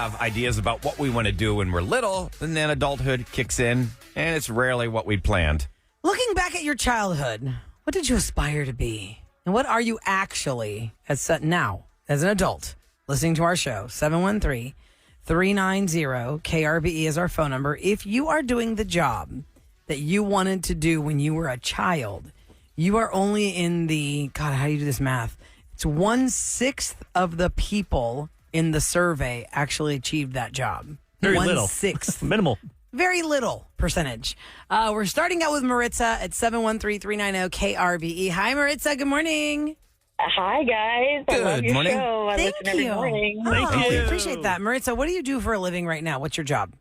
have ideas about what we want to do when we're little, and then adulthood kicks in, and it's rarely what we planned. Looking back at your childhood, what did you aspire to be? And what are you actually now as an adult? Listening to our show, 713-390-KRBE is our phone number. If you are doing the job that you wanted to do when you were a child, you are only in God, how do you do this math? It's 1/6 of the people in the survey actually achieved that job. Very little. 1/6. Minimal. Very little percentage. We're starting out with Maritza at 713-390-KRBE. Hi, Maritza. Good morning. Hi, guys. I love your morning. show. I Thank listen every you. morning. Thank you. Appreciate that. Maritza, what do you do for a living right now? What's your job?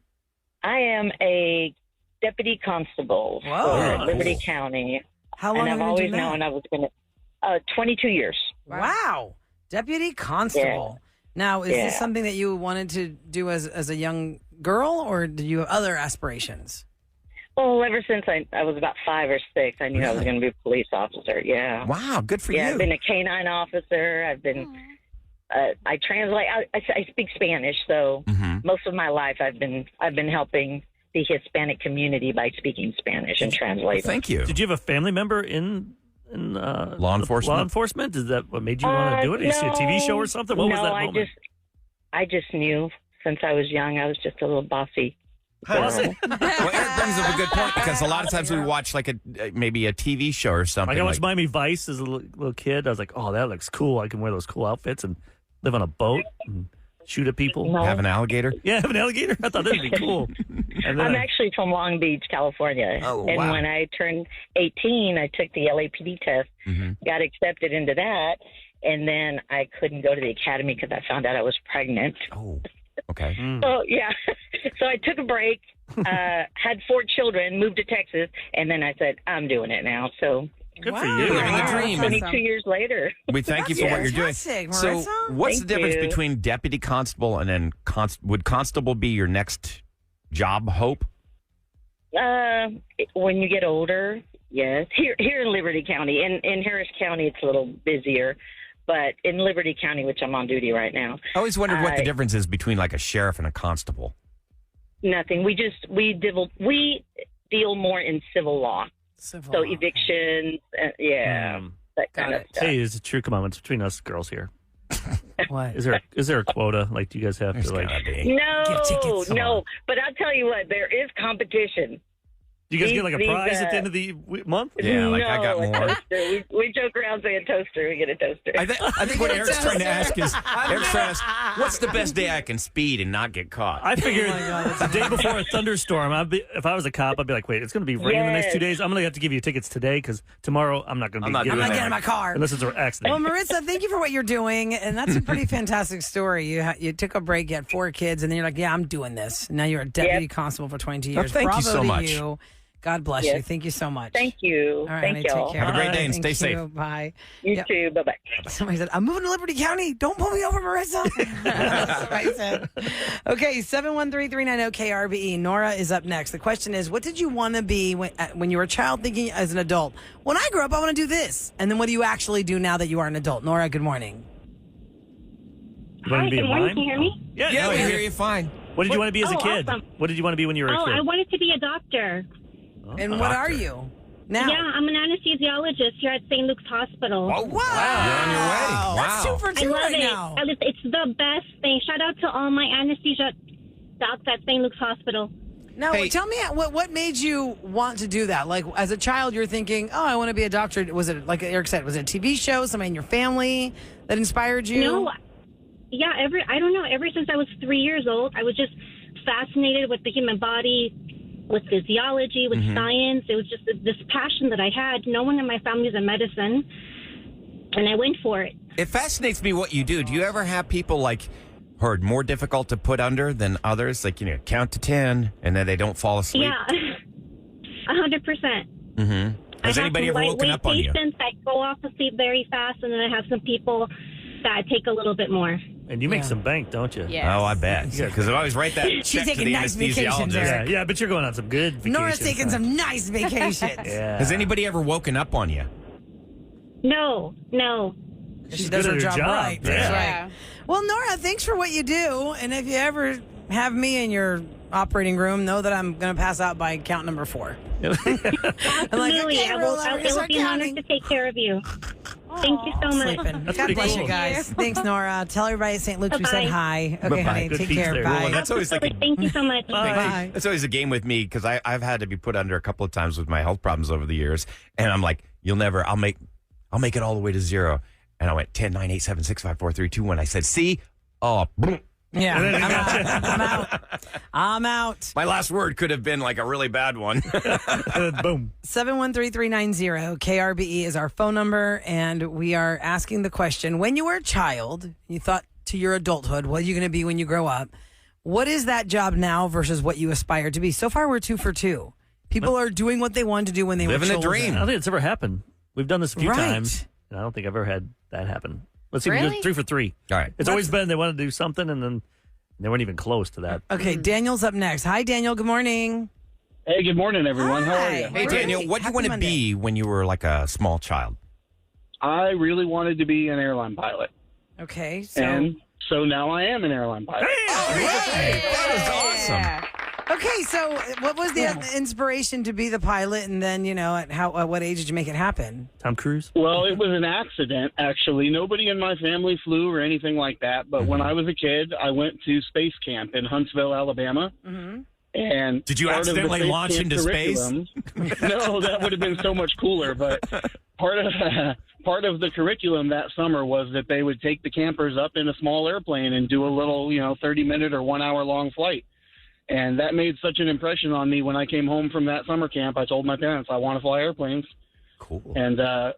I am a deputy constable Whoa. for Liberty County. How long And have I've you always been doing known that? I was going to... 22 years. Wow. Deputy constable. Now, is this Yeah. something that you wanted to do as a young girl, or did you have other aspirations? Well, ever since I was about 5 or 6, I knew I was Really? going to be a police officer. Yeah. Wow, good for Yeah, you. I've been a canine officer. I've been... I translate. I speak Spanish, so most of my life I've been helping the Hispanic community by speaking Spanish and translating. Thank you. Did you have a family member in Law enforcement? Law enforcement? Is that what made you want to do it? Did you see a TV show or something? What was that moment? I just knew since I was young. I was just a little bossy. Was it? Well, Eric brings up a good point because a lot of times we watch like maybe a TV show or something. Like I watched Miami Vice as a little kid. I was like, oh, that looks cool. I can wear those cool outfits and live on a boat and shoot at people. No. Have an alligator. Yeah, have an alligator. I thought that'd be cool. And then I'm actually from Long Beach, California. Oh, and wow. when I turned 18, I took the LAPD test, got accepted into that, and then I couldn't go to the academy because I found out I was pregnant. Oh, okay. So, yeah. So I took a break, had 4 children, moved to Texas, and then I said, I'm doing it now. So good for Wow. you. Living the dream. 22 years later. We thank you for what you're doing. Fantastic, So, Marissa. what's the Thank difference you. between deputy constable and then would constable be your next job hope? When you get older, yes. Here in Liberty County, in Harris County, it's a little busier. But in Liberty County, which I'm on duty right now, I always wondered what the difference is between like a sheriff and a constable. nothing. We deal more in civil law. Civil So law. evictions, that kind Got of it. stuff. Hey, is it true? Come on, it's between us girls here. What? Is there a quota? Like, do you guys have There's to like? gotta be. Give tickets. No. But I'll tell you what, there is competition. Do you guys get like a these, prize at the end of the month? Yeah, like I got No, a more. toaster. We joke around saying toaster. We get a toaster. I think what Eric's trying to ask is, what's the best day I can speed and not get caught? I figured God, the day before a thunderstorm, if I was a cop, I'd be like, wait, it's going to be raining the next Yes. 2 days. I'm going to have to give you tickets today because tomorrow I'm not going to I'm be not getting doing I'm not that. getting in my car. unless it's an accident. Well, Marissa, thank you for what you're doing, and that's a pretty fantastic story. You took a break, you had 4 kids, and then you're like, yeah, I'm doing this. Now you're a deputy constable for 22 years. Well, thank you Bravo so to much. you. God bless Yes. you. Thank you so much. Thank you. All right, Thank honey, y'all. take care. Have a great day and Thank stay you. safe. Bye. You Yep. too. Bye-bye. Somebody said, I'm moving to Liberty County. Don't pull me over, Marissa. That's what I said. Okay, 713-390-KRBE. Nora is up next. The question is, what did you want to be when you were a child thinking as an adult? When I grow up, I want to do this. And then what do you actually do now that you are an adult? Nora, good morning. You want to be a mime? Can you hear me? Yeah, Yeah, no, we you're hear good. you fine. What did you want to be as a Oh, kid? awesome. What did you want to be when you were a Oh, kid? I wanted to be a doctor. And what are you now? Yeah, I'm an anesthesiologist here at St. Luke's Hospital. Wow. You're on your way. Wow. That's 2 for I 2 love right it. now. It's the best thing. Shout out to all my anesthesia docs at St. Luke's Hospital. Now, Hey. tell me what made you want to do that? Like, as a child, you're thinking, oh, I want to be a doctor. Was it, like Eric said, was it a TV show, somebody in your family that inspired you? No, yeah, I don't know. Ever since I was 3 years old, I was just fascinated with the human body, with physiology, with science. It was just this passion that I had. No one in my family is in medicine, and I went for it. It fascinates me what you do. Do you ever have people like who are more difficult to put under than others? Like, count to 10 and then they don't fall asleep? Yeah, 100%. Has anybody ever woken up on you? Patients that go off to sleep very fast, and then I have some people that take a little bit more. And you make some bank, don't you? Yeah. Oh, I bet. Because I always write that check to taking the nice vacations, anesthesiologist. Eric. Yeah, but you're going on some good vacations. Nora's taking some nice vacations. Yeah. Has anybody ever woken up on you? No. She She's does good her at her job job. right. Yeah. That's Yeah. right. Well, Nora, thanks for what you do. And if you ever have me in your operating room, know that I'm going to pass out by count number 4. Absolutely. okay, I will, Rolla, it will be an honor counting. to take care of you. Thank you so much. Sleeping. That's God pretty bless cool. you guys. Thanks, Nora. Tell everybody at St. Luke's we said Bye-bye. hi. Okay, Bye-bye. honey. Good Take peeps care. there. Bye. Well, that's always like Absolutely. Thank you so much. Bye. It's always a game with me because I've had to be put under a couple of times with my health problems over the years, and I'm like, I'll make it all the way to 0, and I went 10, 9, 8, 7, 6, 5, 4, 3, 2, 1. I said, see, Yeah, I'm out. my last word could have been like a really bad one. Boom. 713-390 KRBE is our phone number, and we are asking the question: when you were a child, you thought to your adulthood, what are you going to be when you grow up? What is that job now versus what you aspire to be? So far, we're 2 for 2. People are doing what they wanted to do when they Living were a children. dream. I don't think it's ever happened. We've done this a few Right. times, and I don't think I've ever had that happen. Let's see, we Really? do 3 for 3. All right. It's always been they want to do something, and then they weren't even close to that. Okay, Daniel's up next. Hi, Daniel. Good morning. Hey, good morning, everyone. How are Hi. you? Hey, Great. Daniel, what do you Happy want to Monday. be when you were like a small child? I really wanted to be an airline pilot, Okay, so and so now I am an airline pilot. That is awesome. okay, so what was the inspiration to be the pilot, and then at what age did you make it happen? Tom Cruise? Well, it was an accident, actually. Nobody in my family flew or anything like that. But when I was a kid, I went to space camp in Huntsville, Alabama. Mm-hmm. And Did you part of the accidentally space launch camp into space? curriculum- No, that would have been so much cooler. But part of the curriculum that summer was that they would take the campers up in a small airplane and do a little, 30-minute or 1 hour long flight. And that made such an impression on me when I came home from that summer camp. I told my parents I want to fly airplanes. Cool. And, I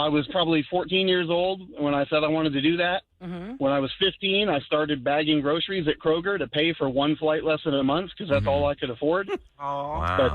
was probably 14 years old when I said I wanted to do that. Mm-hmm. When I was 15, I started bagging groceries at Kroger to pay for one flight lesson a month because that's all I could afford. Wow. But,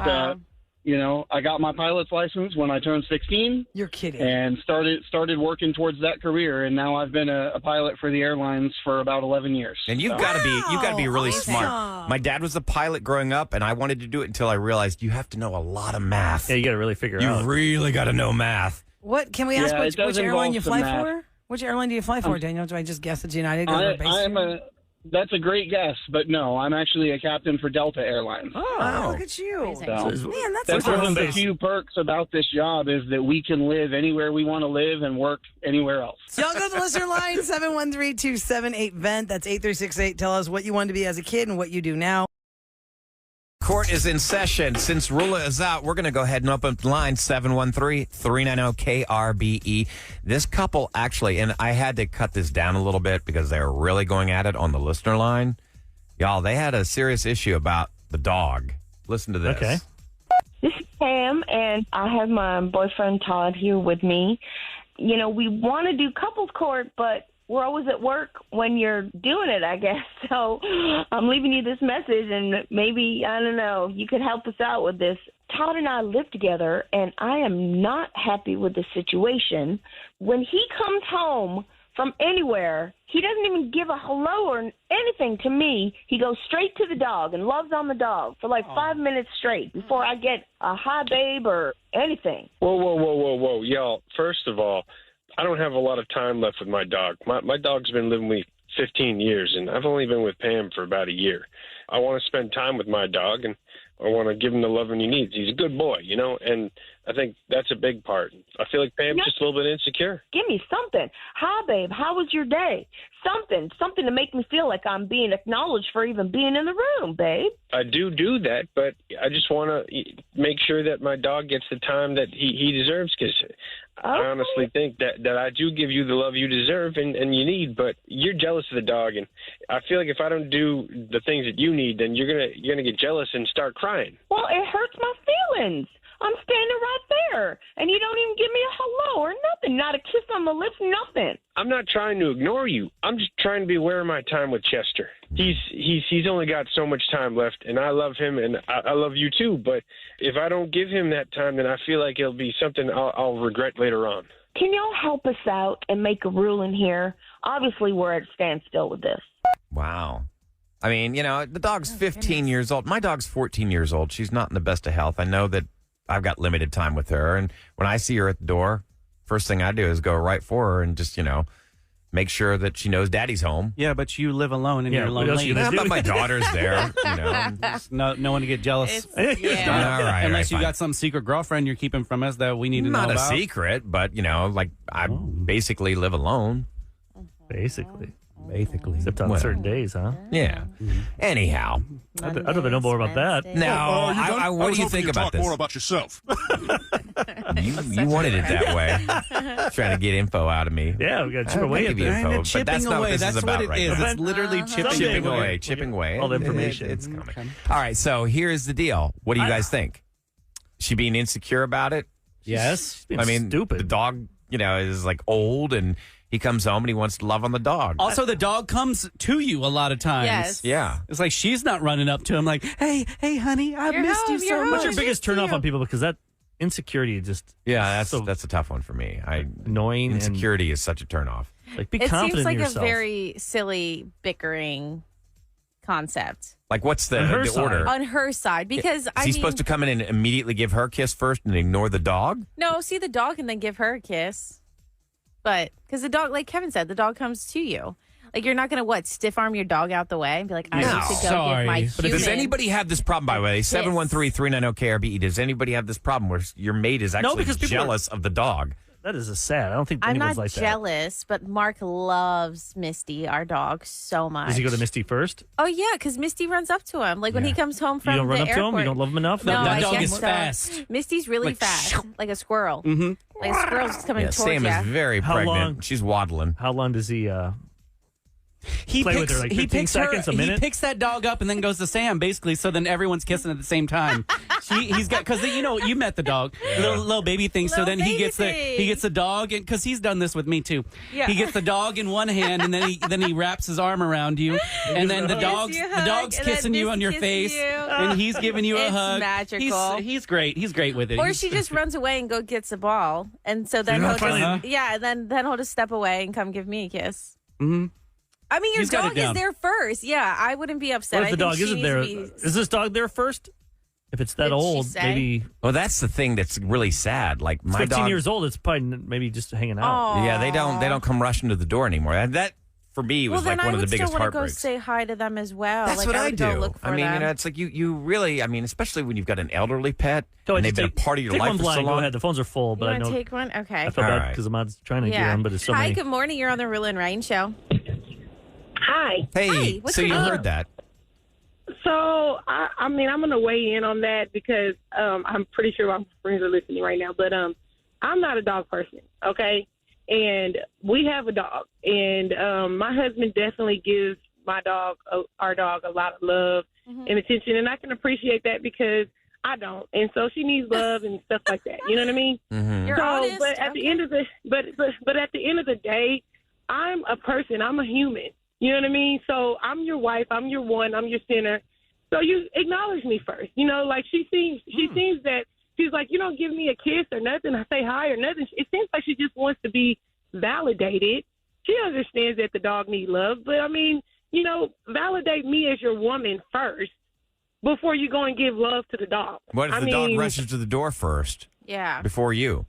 I got my pilot's license when I turned 16 You're kidding. and started working towards that career. And now I've been a pilot for the airlines for about 11 years. And you've So- got to be really awesome. smart. My dad was a pilot growing up, and I wanted to do it until I realized you have to know a lot of math. Yeah, you got to really figure You out. really got to know math. What can we ask? Yeah, it Which does airline involve you some fly math. for? Which airline do you fly for, Daniel? Do I just guess it's United? 'cause we're based here? That's a great guess, but no, I'm actually a captain for Delta Airlines. Oh, look at you. Amazing. So- So- Man, that's That's Where's one of the base? few perks about this job is that we can live anywhere we want to live and work anywhere else. So y'all go to the listener line, 713-278-VENT. That's 8368. Tell us what you wanted to be as a kid and what you do now. Court is in session. Since Rula is out, we're going to go ahead and open the line 713-390-KRBE. This couple actually, and I had to cut this down a little bit because they were really going at it on the listener line. Y'all, they had a serious issue about the dog. Listen to this. Okay. This is Pam, and I have my boyfriend Todd here with me. We want to do couples court, but we're always at work when you're doing it, I guess. So I'm leaving you this message, and maybe, I don't know, you could help us out with this. Todd and I live together, and I am not happy with the situation. When he comes home from anywhere, he doesn't even give a hello or anything to me. He goes straight to the dog and loves on the dog for like 5 minutes straight before I get a hi, babe, or anything. Whoa. Y'all, first of all, I don't have a lot of time left with my dog. My dog's been living with me 15 years, and I've only been with Pam for about a year. I want to spend time with my dog, and I want to give him the loving he needs. He's a good boy, and I think that's a big part. I feel like Pam's just a little bit insecure. Give me something. Hi, babe. How was your day? Something to make me feel like I'm being acknowledged for even being in the room, babe. I do that, but I just want to make sure that my dog gets the time that he deserves, because I honestly think that I do give you the love you deserve and you need, but you're jealous of the dog, and I feel like if I don't do the things that you need, then you're gonna get jealous and start crying. Well, it hurts my feelings. I'm standing right there, and you don't even give me a hello or nothing, not a kiss on the lips, nothing. I'm not trying to ignore you. I'm just trying to be aware of my time with Chester. He's only got so much time left, and I love him, and I love you too. But if I don't give him that time, then I feel like it'll be something I'll regret later on. Can y'all help us out and make a ruling here? Obviously, we're at a standstill with this. Wow. I mean, the dog's 15 years old. My dog's 14 years old. She's not in the best of health. I know that I've got limited time with her. And when I see her at the door, first thing I do is go right for her and just, make sure that she knows daddy's home. Yeah, but you live alone and Yeah, you're what else lonely. you gonna Yeah, but my daughter's there. There's no one to get jealous. Yeah. All right, Unless you fine. got some secret girlfriend you're keeping from us that we need to Not know a about. secret, but like I basically live alone. Basically. Basically. Except on Well. certain days, huh? Yeah. Anyhow, I'd love to know more about that. now what do you think about this? More about yourself. You wanted it that way. Trying to get info out of me. Yeah, we got to chip I'll away give at you this. info, but Chipping that's not away. what this That's is about what it right is. now. It's literally chipping Someday away. Chipping away. All the information. It's coming. All right, so here's the deal. What do you guys think? She being insecure about it? Yes. Being I mean, stupid. the dog, is like old and he comes home and he wants to love on the dog. Also, the dog comes to you a lot of times. Yes. Yeah. It's like she's not running up to him like, hey, honey, I You're missed home, you so you're much. What's your home. biggest turn off on people? Because that insecurity just Yeah, so that's a tough one for me. annoying. Insecurity is such a turnoff. And, like, be It confident seems like in a yourself. very silly bickering concept Like, what's the On her order? side. on her side because Is he supposed to come in and immediately give her a kiss first and ignore the dog? No, see the dog and then give her a kiss. But because the dog, like Kevin said, the dog comes to you. Like you're not going to stiff arm your dog out the way and be like, I No. need to go Sorry. give my But human. Does anybody have this problem, by the way? 713-390-KRBE. Does anybody have this problem where your mate is actually because people are- jealous of the dog? That is a sad. I don't think I'm anyone's not like jealous, but Mark loves Misty, our dog, so that. much. Does he go to Misty first? Oh yeah, because Misty runs up to him. Like when he comes home from You don't run the up to airport. him? You don't love him enough? No, that I dog guess is so. fast. Misty's really Like, fast, like a squirrel. Like a squirrel's coming Yeah, towards Sam you. is very How pregnant. long? She's waddling. How long does he He play picks, with her? Like he 15 picks seconds, a minute? He picks that dog up and then goes to Sam, basically. So then everyone's kissing at the same time. He's got because you met the dog, little baby thing. So Little then he baby gets the dog, and because he's done this with me too. Yeah. He gets the dog in one hand, and then he wraps his arm around you, and then the dog's you a hug, and kissing then you on your Misty face, kisses you. and he's giving you a It's hug. magical. He's great. He's great with it. Or He's- she just runs away and gets the ball, and so then You're he'll not just finally- then he'll just step away and come give me a kiss. Mhm. I mean, your He's got it dog is down. there first. Yeah, I wouldn't be upset. What if the I think dog she isn't needs there? to be- Is this dog there first? If it's that Did she old, say? maybe Well, that's the thing that's really sad. Like it's my 15 dog. years old. It's probably maybe just hanging out. Aw. Yeah, they don't come rushing to the door anymore. And that for me was Well, like then one I of the would biggest still want to go heartbreaks. say hi to them as well. That's like, what I I would do. go look for I mean, them. it's like you really. I mean, especially when you've got an elderly pet Go and ahead, they've been a take- part of your take life one for so blind. Go long. ahead. The phones are full, but you I want know to take one? Okay. I feel All bad right. because Ahmad's trying to get Yeah. on, but it's so Hi, many. good morning. You're on the Rule and Rain show. Hi. Hey, Hi, what's so your you name? heard that? So, I mean, I'm going to weigh in on that because I'm pretty sure my friends are listening right now. But I'm not a dog person, okay? And we have a dog. And my husband definitely gives our dog, a lot of love and attention. And I can appreciate that because I don't. And so she needs love and stuff like that. You know what I mean? Mm-hmm. You're So, honest. but at the end of the but at the end of the day, I'm a person. I'm a human. You know what I mean? So I'm your wife. I'm your one. I'm your center. So you acknowledge me first. You know, like she seems that she's like, you don't give me a kiss or nothing. I say hi or nothing. It seems like she just wants to be validated. She understands that the dog needs love, but I mean, you know, validate me as your woman first before you go and give love to the dog. What if I the dog mean, rushes to the door first Yeah. before you?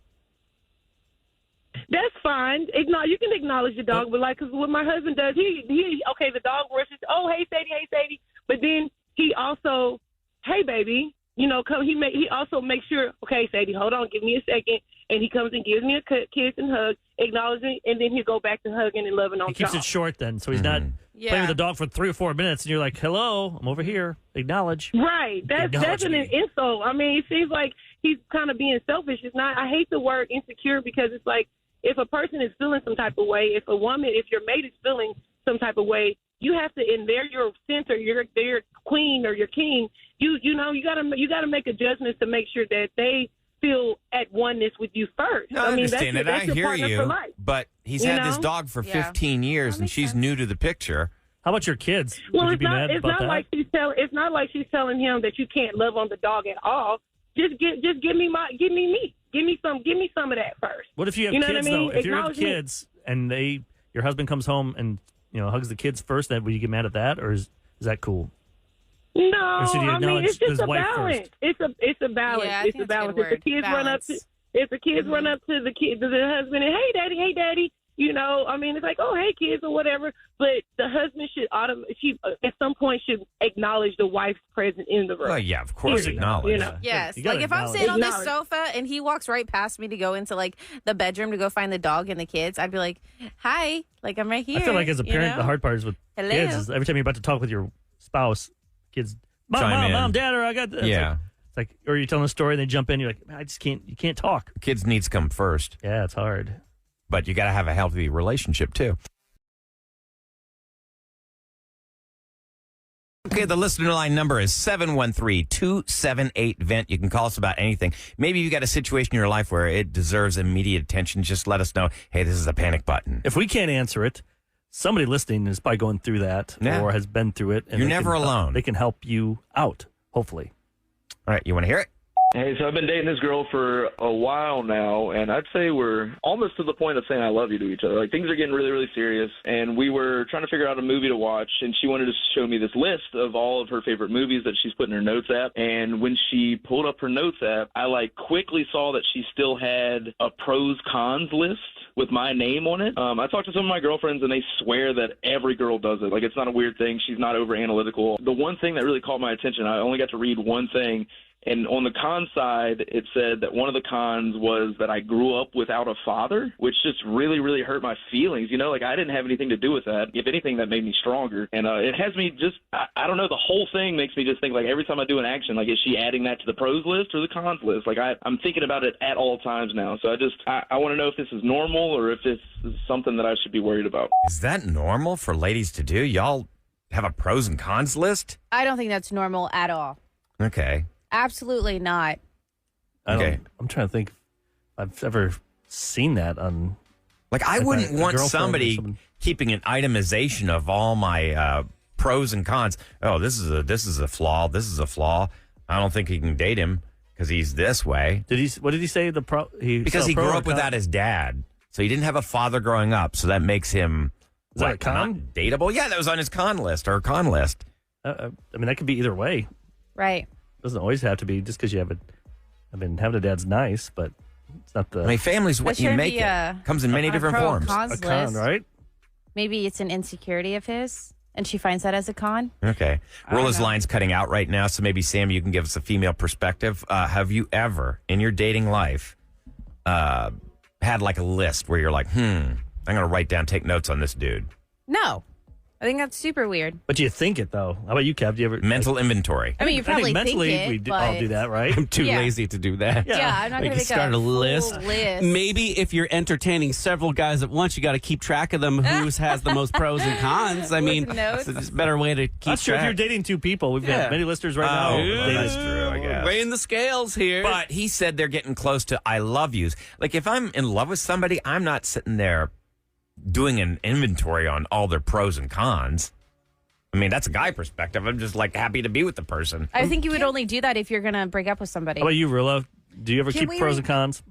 That's fine. You can acknowledge the dog, but like, cause what my husband does, he okay, the dog rushes. Oh, hey Sadie, but then he also, hey baby, you know, he also makes sure. Okay, Sadie, hold on, give me a second, and he comes and gives me a kiss and hug, acknowledging, and then he'll go back to hugging and loving on He keeps the it dog. short then, so he's not Yeah. playing with the dog for 3 or 4 minutes, and you're like, "Hello, I'm over here." Acknowledge. Right. That's Acknowledge an me. insult. I mean, it seems like he's kind of being selfish. It's not. I hate the word insecure because it's like if a person is feeling some type of way, if your mate is feeling some type of way, you have to. And they're your center, you're their queen or your king. You know you gotta make adjustments to make sure that they feel at oneness with you first. No, I mean, understand it. that's I your hear partner you. for life. But he's You had this know? dog for Yeah. 15 years, That and makes she's sense. new to the picture. How about your kids? Well, Would you it's be not. mad It's about not that? like it's not like she's telling him that you can't love on the dog at all. Just give me me. Give me some of that first. What if you have You know what kids I mean? though? If you have Acknowledge me. kids and your husband comes home and hugs the kids first, then would you get mad at that, or is that cool? No, Or should you I mean acknowledge it's just his a wife balance. first? It's a balance. Yeah, I It's think a that's a balance. good If the word. kids run up to Balance. the husband and hey daddy, You know, I mean, it's like, oh, hey, kids or whatever. But the husband should at some point should acknowledge the wife's presence in the room. Well, yeah, of course, Period. acknowledge. You know? Yes. You gotta Like if I'm acknowledge. sitting on this Acknowledge. sofa and he walks right past me to go into like the bedroom to go find the dog and the kids, I'd be like, hi, like I'm right here. I feel like as a you parent, know? the hard part is with Hello. kids is every time you're about to talk with your spouse, kids, Chime in. mom, dad, or I got this. Yeah. It's like, or you're telling a story and they jump in, you're like, I just can't, you can't talk. Kids needs come first, Yeah, it's hard. but you got to have a healthy relationship too. Okay, the listener line number is 713-278-VENT. You can call us about anything. Maybe you got a situation in your life where it deserves immediate attention. Just let us know, hey, this is a panic button. If we can't answer it, somebody listening is probably going through that Yeah. or has been through it. And You're they never can alone. They can help you out, hopefully. All right, you want to hear it? Hey, so I've been dating this girl for a while now, and I'd say we're almost to the point of saying I love you to each other. Like, things are getting really, really serious, and we were trying to figure out a movie to watch, and she wanted to show me this list of all of her favorite movies that she's put in her notes app, and when she pulled up her notes app, I, quickly saw that she still had a pros-cons list with my name on it. I talked to some of my girlfriends, and they swear that every girl does it. Like, it's not a weird thing. She's not over-analytical. The one thing that really caught my attention, I only got to read one thing, and on the con side, it said that one of the cons was that I grew up without a father, which just really, really hurt my feelings. You know, I didn't have anything to do with that. If anything, that made me stronger. And it has me just, I don't know, the whole thing makes me just think, every time I do an action, is she adding that to the pros list or the cons list? I'm thinking about it at all times now. So I want to know if this is normal or if this is something that I should be worried about. Is that normal for ladies to do? Y'all have a pros and cons list? I don't think that's normal at all. Okay. Absolutely not. Okay. I'm trying to think if I've ever seen that on. I wouldn't a want girlfriend or somebody someone. keeping an itemization of all my pros and cons. Oh, this is a flaw. This is a flaw. I don't think he can date him because he's this way. What did he say? Because he grew up without his dad, so he didn't have a father growing up. So that makes him Is that a not con? dateable. Yeah, that was on his con list or con list. I mean, that could be either way. Right. Doesn't always have to be just because you have having a dad's nice, but it's not the. I mean, family's what That you should make be it. Comes in many different pro forms. cons a con, list. right? Maybe it's an insecurity of his, and she finds that as a con. Okay. I don't Rolla's know. line's cutting out right now, so maybe, Sam, you can give us a female perspective. Have you ever, in your dating life, had a list where you're like, I'm going to write down, take notes on this dude? No. I think that's super weird. But you think it though. How about you, Kev? Do you ever Mental inventory. I mean, you probably I think mentally think it, we all but- do that, right? I'm too Yeah. lazy to do that. Yeah, I'm not Like, going to make start a a full list. list. Maybe if you're entertaining several guys at once, you got to keep track of them. Who has the most pros and cons? I mean, notes. it's a better way to keep That's true. If track. you're dating two people, we've Yeah. got many listeners right now. Oh, that's true, I guess. Weighing the scales here. But he said they're getting close to I love yous. Like, if I'm in love with somebody, I'm not sitting there doing an inventory on all their pros and cons. I mean, that's a guy perspective. I'm just happy to be with the person. I think you would only do that if you're going to break up with somebody. How about you, Rilla? Do you ever Can keep we pros and cons?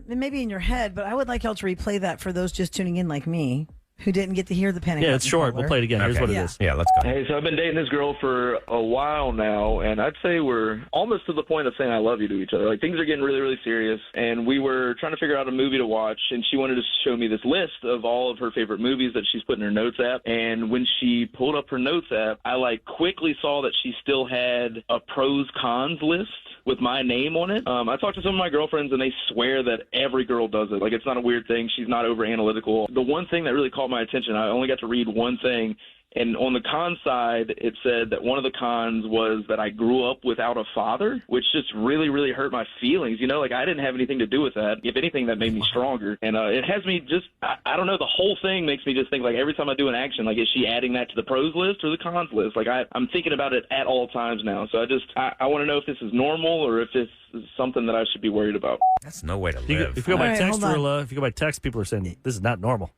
Maybe in your head, but I would like y'all to replay that for those just tuning in like me who didn't get to hear the panic. Yeah, it's button short. caller. We'll play it again. Here's Okay. what it Yeah. is. Yeah, let's go. Hey, so I've been dating this girl for a while now, and I'd say we're almost to the point of saying I love you to each other. Things are getting really, really serious, and we were trying to figure out a movie to watch, and she wanted to show me this list of all of her favorite movies that she's put in her notes app, and when she pulled up her notes app, I quickly saw that she still had a pros-cons list with my name on it. I talked to some of my girlfriends, and they swear that every girl does it. It's not a weird thing. She's not over-analytical. The one thing that really caught my attention, I only got to read one thing, and on the con side, it said that one of the cons was that I grew up without a father, which just really, really hurt my feelings. I didn't have anything to do with that. If anything, that made me stronger. And it has me just, I don't know, the whole thing makes me just think, every time I do an action, is she adding that to the pros list or the cons list? I'm thinking about it at all times now. So I want to know if this is normal or if this is something that I should be worried about. That's no way to If you live. go by All right, text, hold on. Rilla, if you go by text, people are saying this is not normal.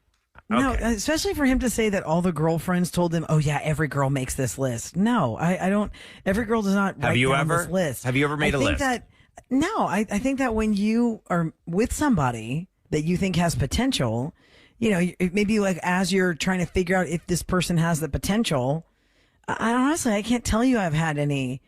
No, Okay. especially for him to say that all the girlfriends told him, "Oh yeah, every girl makes this list." No, I don't. Every girl does not. Have write you down ever? this list? Have you ever made I a think list? That, no, I think that when you are with somebody that you think has potential, maybe as you're trying to figure out if this person has the potential. I honestly, I can't tell you I've had any,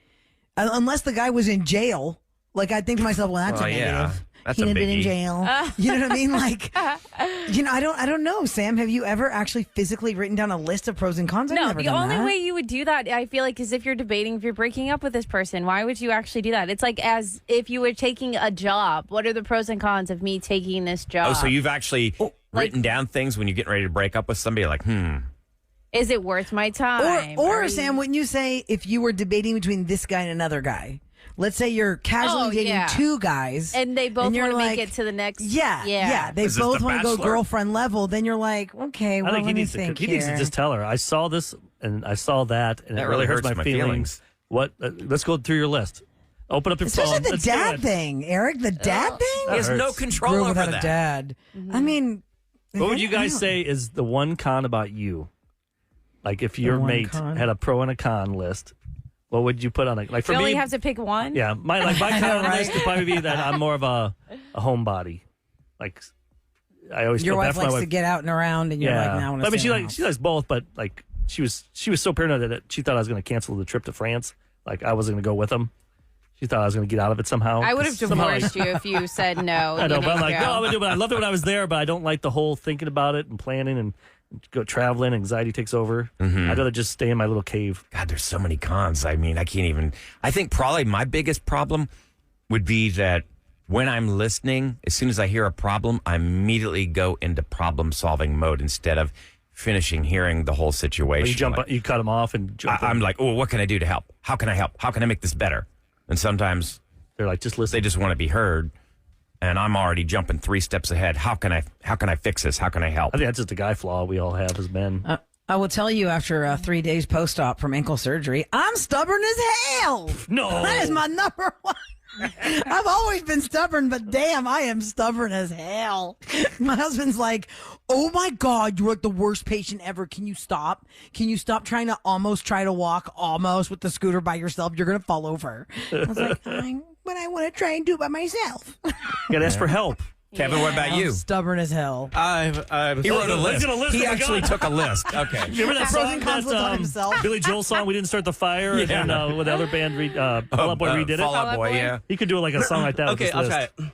unless the guy was in jail. I think to myself, well, that's a Well, negative. yeah. That's He'd a have been in biggie. jail. You know what I mean? Like, I don't know, Sam. Have you ever actually physically written down a list of pros and cons? I've No, never the done only that. way you would do that, I feel like, is if you're debating if you're breaking up with this person. Why would you actually do that? It's like as if you were taking a job. What are the pros and cons of me taking this job? Oh, so you've actually written down things when you're getting ready to break up with somebody, like, Is it worth my time? Or Sam, wouldn't you say if you were debating between this guy and another guy? Let's say you're casually dating two guys. And they both you're want to make like, it to the next. Yeah. They Is this both The want to go Bachelor? girlfriend level. Then you're like, okay, well, I think let me he think needs to just tell her, I saw this and I saw that, and That it really really hurts hurts my my feelings. feelings. What? Let's go through your list. Open up your Especially phone. the Let's do dad it. thing, Eric. The dad thing? he has no control Grew over without that. a dad. I mean, What would you I don't guys know. say is the one con about you? Like if your one mate con? had a pro and a con list, what would you put on it? Like for You only me, have to pick one? yeah, my con right? list would probably be that I'm more of a homebody. Like I always Your feel bad wife for my likes wife. to get out and around, and you're like, "No, I want to." I mean, she likes both, but like she was so paranoid that she thought I was going to cancel the trip to France. Like I wasn't going to go with them. She thought I was going to get out of it somehow. I would have Somehow I- divorced you if you said no. I know, you but I'm didn't like, go. no, I would do it. I loved it when I was there, but I don't like the whole thinking about it and planning and go traveling. Anxiety takes over. Mm-hmm. I'd rather just stay in my little cave. God, there's so many cons. I mean, I can't even. I think probably my biggest problem would be that when I'm listening, as soon as I hear a problem, I immediately go into problem solving mode instead of finishing hearing the whole situation. You cut them off and jump I'm in. like, oh, what can I do to help? How can I help? How can I make this better? And sometimes they're like, just listen. They just want to be heard, and I'm already jumping 3 steps ahead. How can I fix this? How can I help? I think that's just a guy flaw we all have as men. I will tell you, after 3 days post-op from ankle surgery, I'm stubborn as hell. No, that is my number one. I've always been stubborn, but damn, I am stubborn as hell. My husband's like, oh my God, you're like the worst patient ever. Can you stop? Can you stop trying to try to walk with the scooter by yourself? You're going to fall over. I was like, but I want to try and do it by myself. You got to ask for help. Kevin, what about you? I'm stubborn as hell. He wrote a list. He actually took a list. Okay. You remember that Pros song, and cons on that himself. Billy Joel song, We Didn't Start the Fire? Yeah. And then with the other band, Fall Out Boy redid it? Fall Out Boy, yeah. He could do like a song like that Okay, with I'll this try list. it.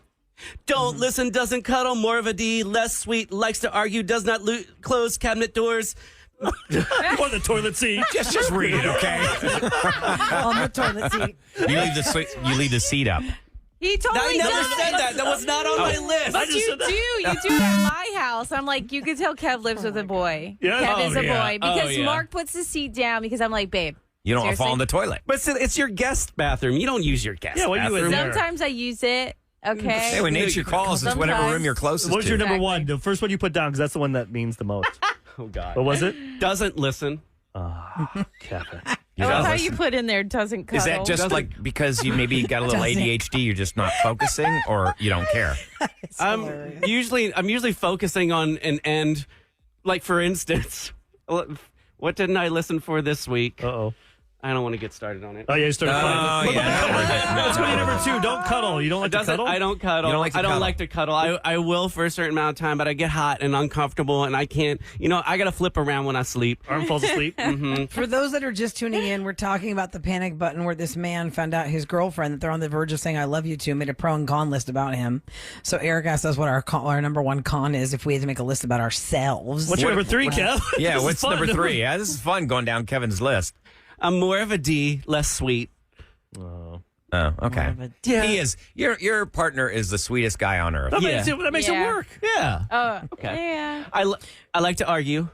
Don't listen, doesn't cuddle, more of a D, less sweet, likes to argue, does not close cabinet doors. Or the toilet seat. Just read it, okay? On the toilet seat. You leave the seat up. He totally I never does. said that. That was not on my list. But you do. You do it at my house. I'm like, you can tell Kev lives with a boy. Yeah. Kev is a yeah. boy. Because yeah. Mark puts the seat down because I'm like, babe. You don't want to fall in the toilet. But it's your guest bathroom. You don't use your guest Yeah, what are you in bathroom. there? Sometimes I use it. Okay. Hey, when nature calls, it's whatever Sometimes. room you're closest What was to. your number Exactly. one? The first one you put down, because that's the one that means the most. Oh, God. What was it? Doesn't listen. Kevin. You I don't love how listen. you put in there doesn't cuddle. Is that just like because you maybe got a little Doesn't. ADHD, you're just not focusing, or you don't care? I'm usually focusing on an end. Like, for instance, what didn't I listen for this week? Uh-oh. I don't want to get started on it. Oh, yeah, you started fighting. That's That's number 2. Don't cuddle. You don't like to cuddle? I don't cuddle. You don't like to I don't cuddle. like to cuddle. I will for a certain amount of time, but I get hot and uncomfortable, and I can't. I got to flip around when I sleep. Arm falls asleep. For those that are just tuning in, we're talking about the panic button where this man found out his girlfriend that they're on the verge of saying "I love you" to, made a pro and con list about him. So Eric asked us what our number one con is if we had to make a list about ourselves. What's your number 3, Kev? Yeah, This is what's fun. number 3? Yeah, this is fun going down Kevin's list. I'm more of a D, less sweet. Oh, okay. Yeah. He is. Your partner is the sweetest guy on earth. That Yeah. makes it Yeah. work. Yeah. Oh, Okay. yeah. I like to argue.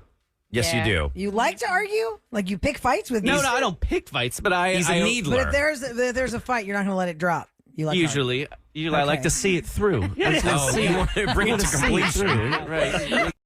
Yes, Yeah. you do. You like to argue? Like you pick fights with me? No, I don't pick fights, but He's a I needler. But if there's a fight, you're not going to let it drop. You like usually I like Okay. to see it through. Oh, you want to bring it to completion. Right.